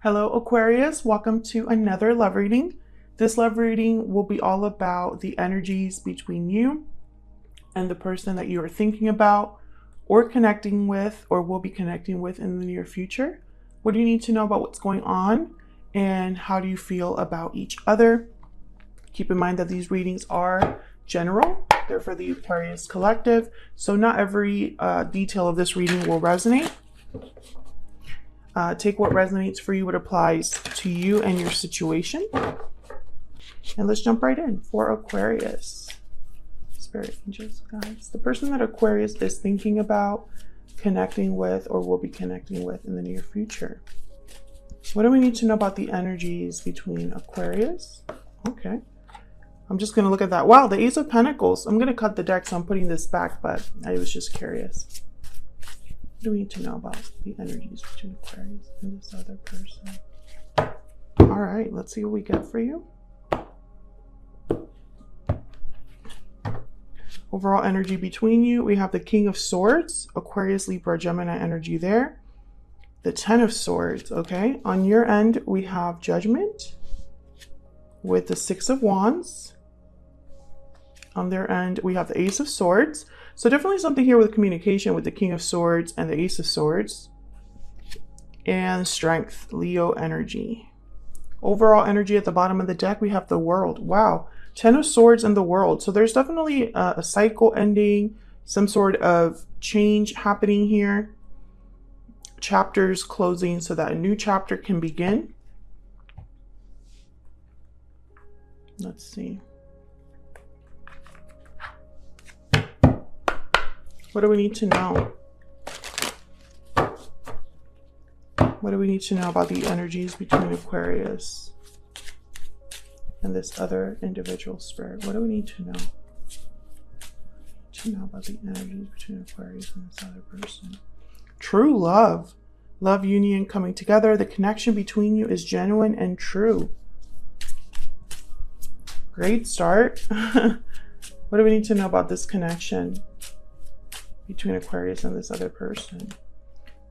Hello Aquarius, welcome to another love reading. This love reading will be all about the energies between you and the person that you are thinking about or connecting with or will be connecting with in the near future. What do you need to know about what's going on and how do you feel about each other? Keep in mind that these readings are general. They're for the Aquarius collective, so not every detail of this reading will resonate. Take what resonates for you, what applies to you and your situation. And let's jump right in for Aquarius. Spirit angels, guys. The person that Aquarius is thinking about, connecting with, or will be connecting with in the near future. What do we need to know about the energies between Aquarius? Okay. I'm just going to look at that. Wow, the Ace of Pentacles. I'm going to cut the deck, so I'm putting this back, but I was just curious. What do we need to know about the energies between Aquarius and this other person? All right, let's see what we get for you. Overall energy between you, we have the King of Swords, Aquarius, Libra, Gemini energy there. The Ten of Swords, okay? On your end, we have Judgment with the Six of Wands. On their end, we have the Ace of Swords. So definitely something here with communication with the King of Swords and the Ace of Swords. And Strength, Leo energy. Overall energy at the bottom of the deck, we have the World. Wow. Ten of Swords and the World. So there's definitely a cycle ending, some sort of change happening here. Chapters closing so that a new chapter can begin. Let's see. What do we need to know? What do we need to know about the energies between Aquarius and this other individual spirit? What do we need to know? About the energies between Aquarius and this other person. True love. Love union coming together. The connection between you is genuine and true. Great start. What do we need to know about this connection between Aquarius and this other person?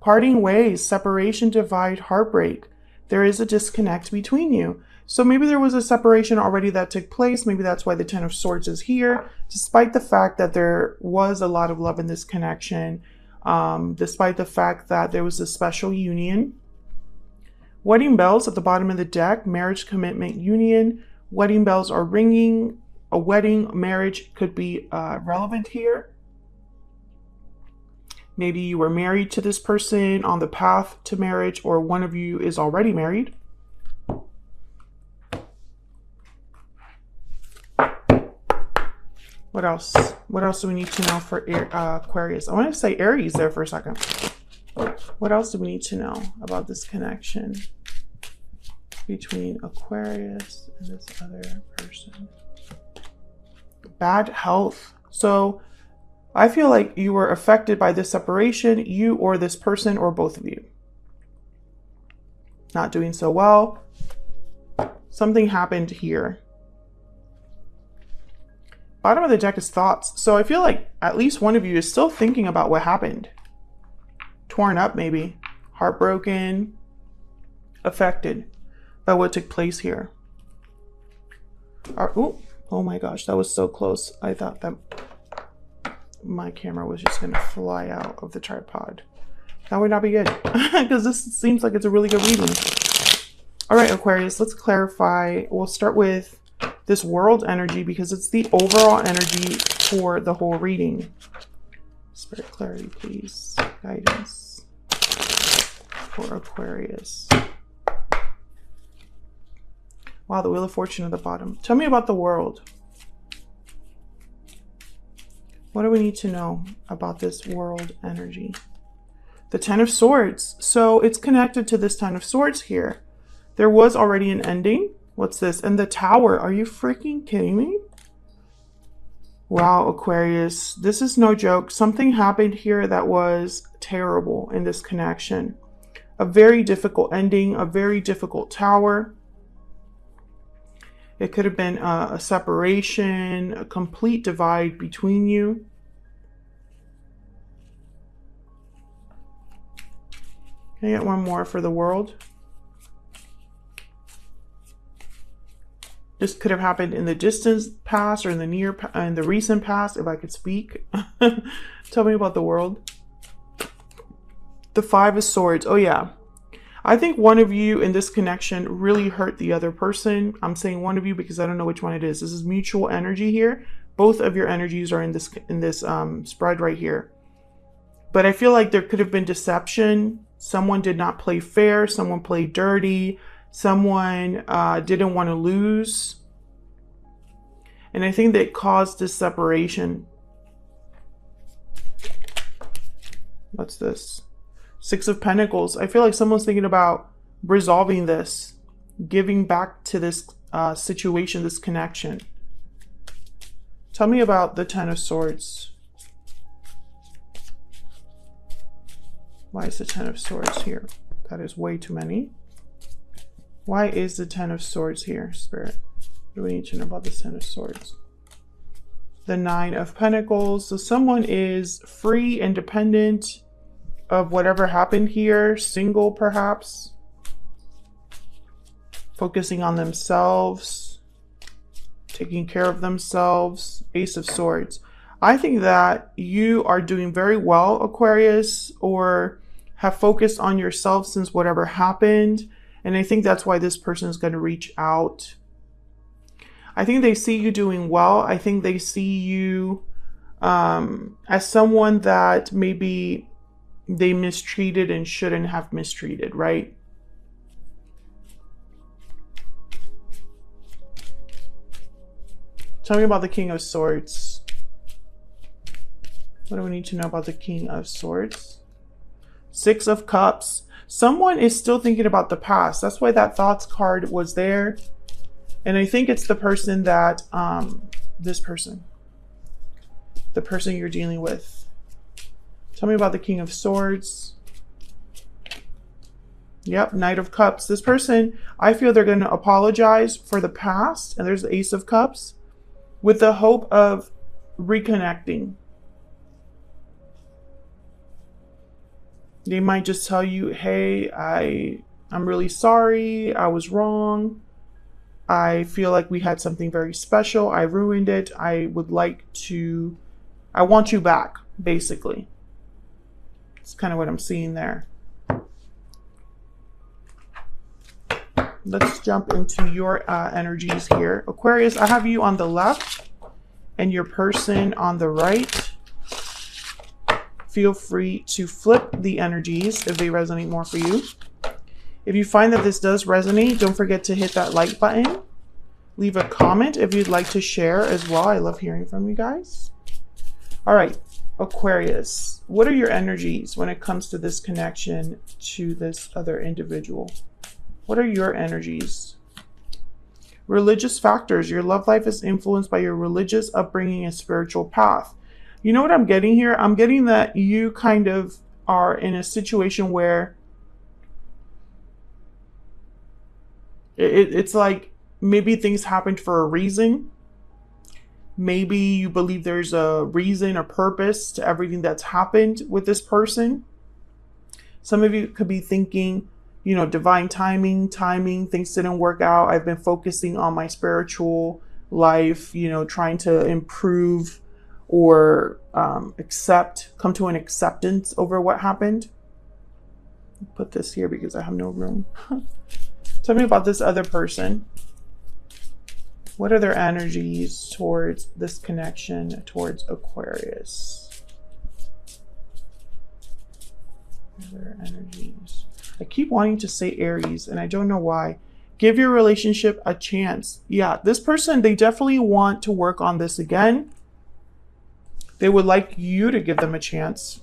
Parting ways, separation, divide, heartbreak. There is a disconnect between you. So maybe there was a separation already that took place. Maybe that's why the Ten of Swords is here, despite the fact that there was a lot of love in this connection, despite the fact that there was a special union. Wedding bells at the bottom of the deck, marriage, commitment, union. Wedding bells are ringing. A wedding, marriage could be relevant here. Maybe you were married to this person on the path to marriage, or one of you is already married. What else? What else do we need to know for Aquarius? I want to say Aries there for a second. What else do we need to know about this connection between Aquarius and this other person? Bad health. So I feel like you were affected by this separation, you or this person or both of you. Not doing so well. Something happened here. Bottom of the deck is thoughts. So I feel like at least one of you is still thinking about what happened. Torn up maybe. Heartbroken. Affected by what took place here. Oh my gosh, that was so close. I thought that my camera was just going to fly out of the tripod. That would not be good because this seems like it's a really good reading. All right, Aquarius, let's clarify. We'll start with this World energy because it's the overall energy for the whole reading. Spirit clarity, please. Guidance for Aquarius. Wow, the Wheel of Fortune at the bottom. Tell me about the World. What do we need to know about this World energy? The Ten of Swords. So it's connected to this Ten of Swords here. There was already an ending. What's this? And the Tower. Are you freaking kidding me? Wow, Aquarius. This is no joke. Something happened here that was terrible in this connection. A very difficult ending. A very difficult Tower. It could have been a separation, a complete divide between you. Can I get one more for the World? This could have happened in the distant past or in the recent past, if I could speak. Tell me about the world. The Five of Swords. Oh yeah. I think one of you in this connection really hurt the other person. I'm saying one of you because I don't know which one it is. This is mutual energy here. Both of your energies are in this spread right here. But I feel like there could have been deception. Someone did not play fair. Someone played dirty. Someone didn't want to lose. And I think that caused this separation. What's this? Six of Pentacles. I feel like someone's thinking about resolving this, giving back to this situation, this connection. Tell me about the Ten of Swords. Why is the Ten of Swords here? That is way too many. Why is the Ten of Swords here, Spirit? What do we need to know about the Ten of Swords? The Nine of Pentacles. So someone is free, independent of whatever happened here, single perhaps, focusing on themselves, taking care of themselves. Ace of Swords. I think that you are doing very well, Aquarius, or have focused on yourself since whatever happened. And I think that's why this person is going to reach out. I think they see you doing well. I think they see you as someone that maybe they mistreated and shouldn't have mistreated, right? Tell me about the King of Swords. What do we need to know about the King of Swords? Six of Cups. Someone is still thinking about the past. That's why that thoughts card was there. And I think it's the person that, the person you're dealing with. Tell me about the King of Swords. Yep, Knight of Cups. This person, I feel they're going to apologize for the past. And there's the Ace of Cups with the hope of reconnecting. They might just tell you, hey, I'm really sorry. I was wrong. I feel like we had something very special. I ruined it. I want you back, basically. It's kind of what I'm seeing there. Let's jump into your energies here. Aquarius, I have you on the left and your person on the right. Feel free to flip the energies if they resonate more for you. If you find that this does resonate, don't forget to hit that like button. Leave a comment if you'd like to share as well. I love hearing from you guys. All right, Aquarius, what are your energies when it comes to this connection to this other individual? What are your energies? Religious factors. Your love life is influenced by your religious upbringing and spiritual path. You know what I'm getting here? I'm getting that you kind of are in a situation where it's like maybe things happened for a reason. Maybe you believe there's a reason or purpose to everything that's happened with this person. Some of you could be thinking, you know, divine timing, things didn't work out. I've been focusing on my spiritual life, you know, trying to improve or come to an acceptance over what happened. Put this here because I have no room. Tell me about this other person. What are their energies towards this connection towards Aquarius? What are their energies? I keep wanting to say Aries and I don't know why. Give your relationship a chance. Yeah, this person, they definitely want to work on this again. They would like you to give them a chance.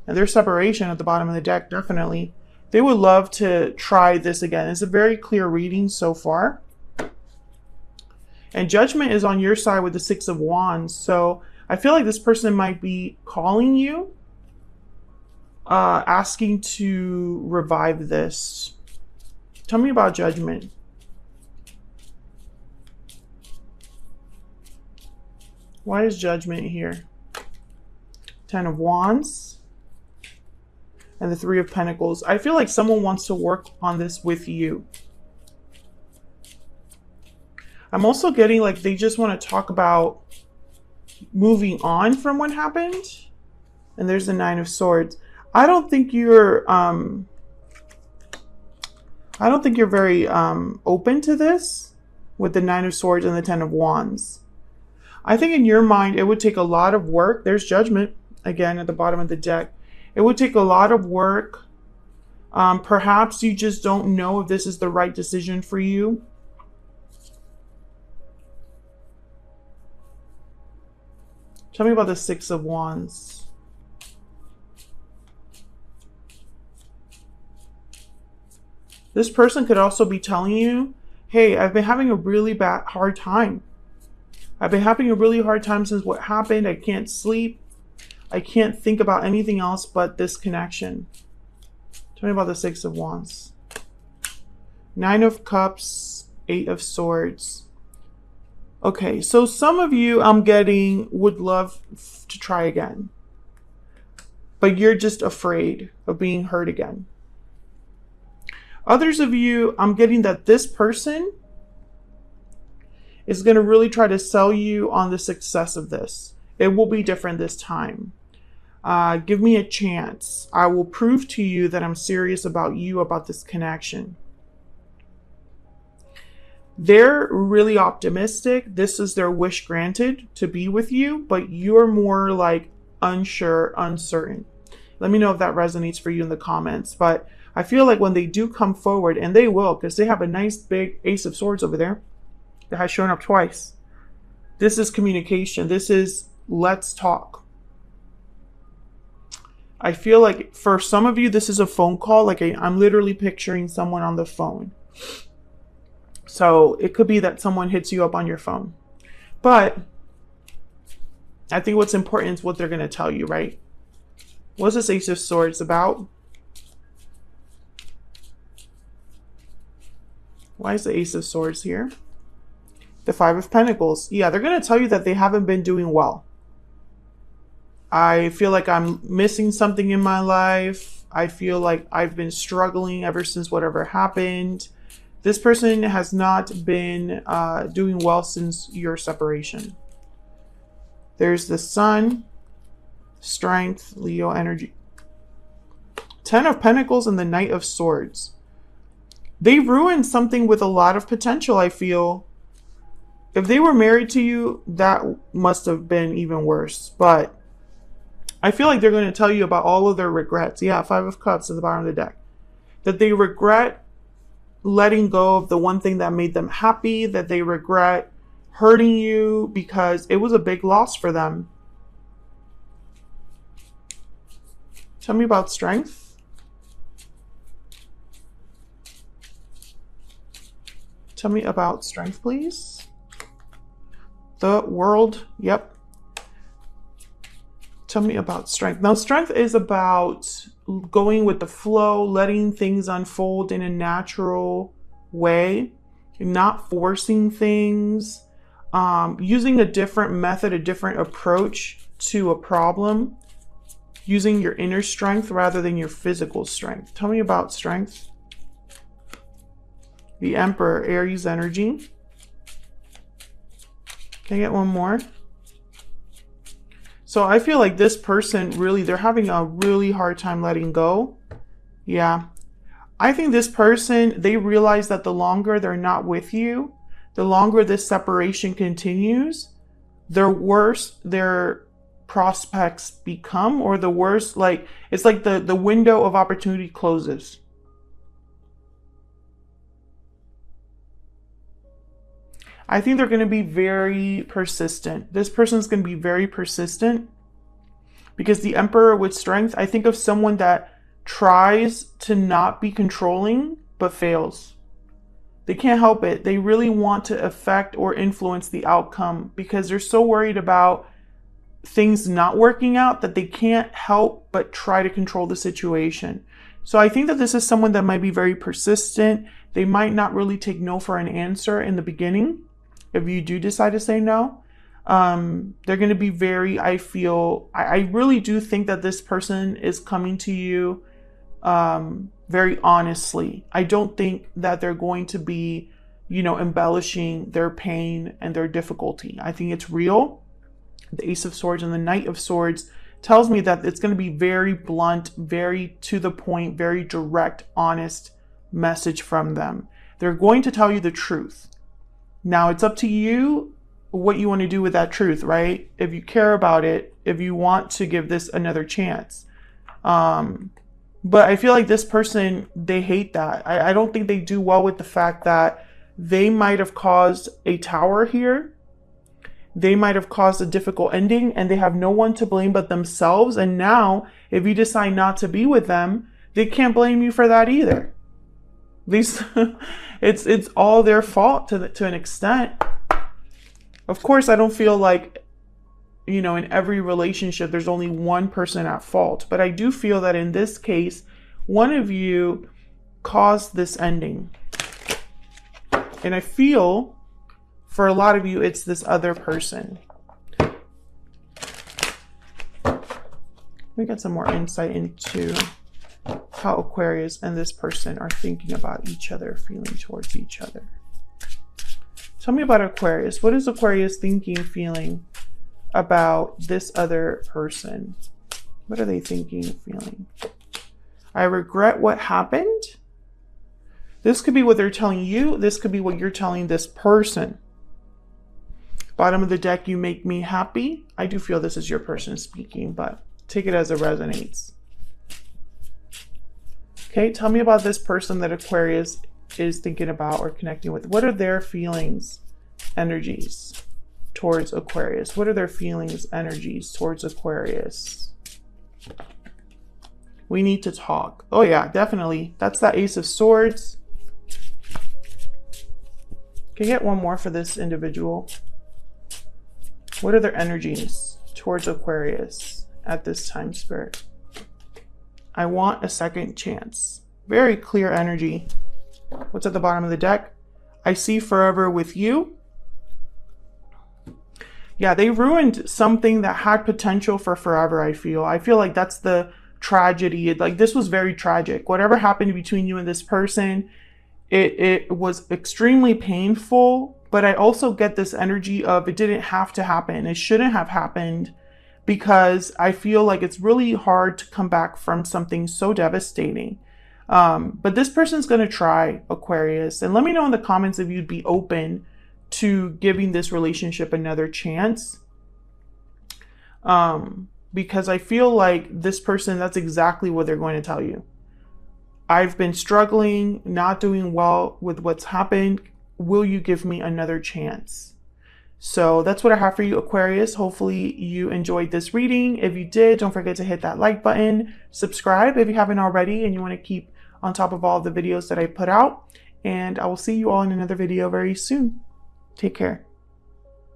And their separation at the bottom of the deck, definitely. They would love to try this again. It's a very clear reading so far. And Judgment is on your side with the Six of Wands. So I feel like this person might be calling you, asking to revive this. Tell me about Judgment. Why is Judgment here? Ten of Wands and the Three of Pentacles. I feel like someone wants to work on this with you. I'm also getting like they just want to talk about moving on from what happened. And there's the Nine of Swords. I don't think you're very open to this with the Nine of Swords and the Ten of Wands. I think in your mind, it would take a lot of work. There's Judgment again at the bottom of the deck. It would take a lot of work. Perhaps you just don't know if this is the right decision for you. Tell me about the Six of Wands. This person could also be telling you, hey, I've been having a really hard time. I've been having a really hard time since what happened. I can't sleep. I can't think about anything else but this connection. Tell me about the Six of Wands. Nine of Cups, Eight of Swords. Okay, so some of you I'm getting would love to try again. But you're just afraid of being hurt again. Others of you, I'm getting that this person is going to really try to sell you on the success of this. It will be different this time. Give me a chance. I will prove to you that I'm serious about you, about this connection. They're really optimistic. This is their wish granted to be with you, but you're more like unsure, uncertain. Let me know if that resonates for you in the comments. But I feel like when they do come forward, and they will, because they have a nice big Ace of Swords over there that has shown up twice. This is communication. This is let's talk. I feel like for some of you, this is a phone call. Like I'm literally picturing someone on the phone. So it could be that someone hits you up on your phone. But I think what's important is what they're going to tell you, right? What's this Ace of Swords about? Why is the Ace of Swords here? The Five of Pentacles. Yeah, they're going to tell you that they haven't been doing well. I feel like I'm missing something in my life. I feel like I've been struggling ever since whatever happened. This person has not been doing well since your separation. There's the Sun, Strength, Leo energy. Ten of Pentacles and the Knight of Swords. They ruined something with a lot of potential, I feel. If they were married to you, that must have been even worse. But I feel like they're going to tell you about all of their regrets. Yeah, Five of Cups at the bottom of the deck. That they regret letting go of the one thing that made them happy. That they regret hurting you because it was a big loss for them. Tell me about Strength. Tell me about Strength, please. The World. Yep. Tell me about Strength. Now, Strength is about going with the flow, letting things unfold in a natural way, not forcing things, using a different method, a different approach to a problem, using your inner strength rather than your physical strength. Tell me about Strength. The Emperor, Aries energy. Can I get one more? So I feel like this person really, they're having a really hard time letting go. Yeah. I think this person, they realize that the longer they're not with you, the longer this separation continues, the worse their prospects become, or the worse, like, it's like the window of opportunity closes. I think they're going to be very persistent. This person's going to be very persistent because the Emperor with Strength, I think of someone that tries to not be controlling but fails. They can't help it. They really want to affect or influence the outcome because they're so worried about things not working out that they can't help but try to control the situation. So I think that this is someone that might be very persistent. They might not really take no for an answer in the beginning. If you do decide to say no, they're going to be very, I really do think that this person is coming to you very honestly. I don't think that they're going to be you know, embellishing their pain and their difficulty. I think it's real. The Ace of Swords and the Knight of Swords tells me that it's going to be very blunt, very to the point, very direct, honest message from them. They're going to tell you the truth. Now, it's up to you what you want to do with that truth, right? If you care about it, if you want to give this another chance. But I feel like this person, they hate that. I don't think they do well with the fact that they might have caused a tower here. They might have caused a difficult ending and they have no one to blame but themselves. And now, if you decide not to be with them, they can't blame you for that either. At least it's all their fault to an extent. Of course, I don't feel like, you know, in every relationship, there's only one person at fault. But I do feel that in this case, one of you caused this ending. And I feel for a lot of you, it's this other person. Let me get some more insight into how Aquarius and this person are thinking about each other, feeling towards each other. Tell me about Aquarius. What is Aquarius thinking, feeling about this other person? What are they thinking, feeling? I regret what happened. This could be what they're telling you. This could be what you're telling this person. Bottom of the deck, you make me happy. I do feel this is your person speaking, but take it as it resonates. Okay, tell me about this person that Aquarius is thinking about or connecting with. What are their feelings, energies towards Aquarius? What are their feelings, energies towards Aquarius? We need to talk. Oh yeah, definitely. That's that Ace of Swords. Can you get one more for this individual? What are their energies towards Aquarius at this time, Spirit? I want a second chance. Very clear energy. What's at the bottom of the deck? I see forever with you. Yeah, they ruined something that had potential for forever, I feel. I feel like that's the tragedy. Like, this was very tragic. Whatever happened between you and this person, it was extremely painful. But I also get this energy of it didn't have to happen. It shouldn't have happened, because I feel like it's really hard to come back from something so devastating. But this person's going to try, Aquarius. And let me know in the comments if you'd be open to giving this relationship another chance. Because I feel like this person, that's exactly what they're going to tell you. I've been struggling, not doing well with what's happened. Will you give me another chance? So that's what I have for you, Aquarius. Hopefully you enjoyed this reading. If you did, don't forget to hit that like button, subscribe if you haven't already and you want to keep on top of all the videos that I put out. And I will see you all in another video very soon. Take care.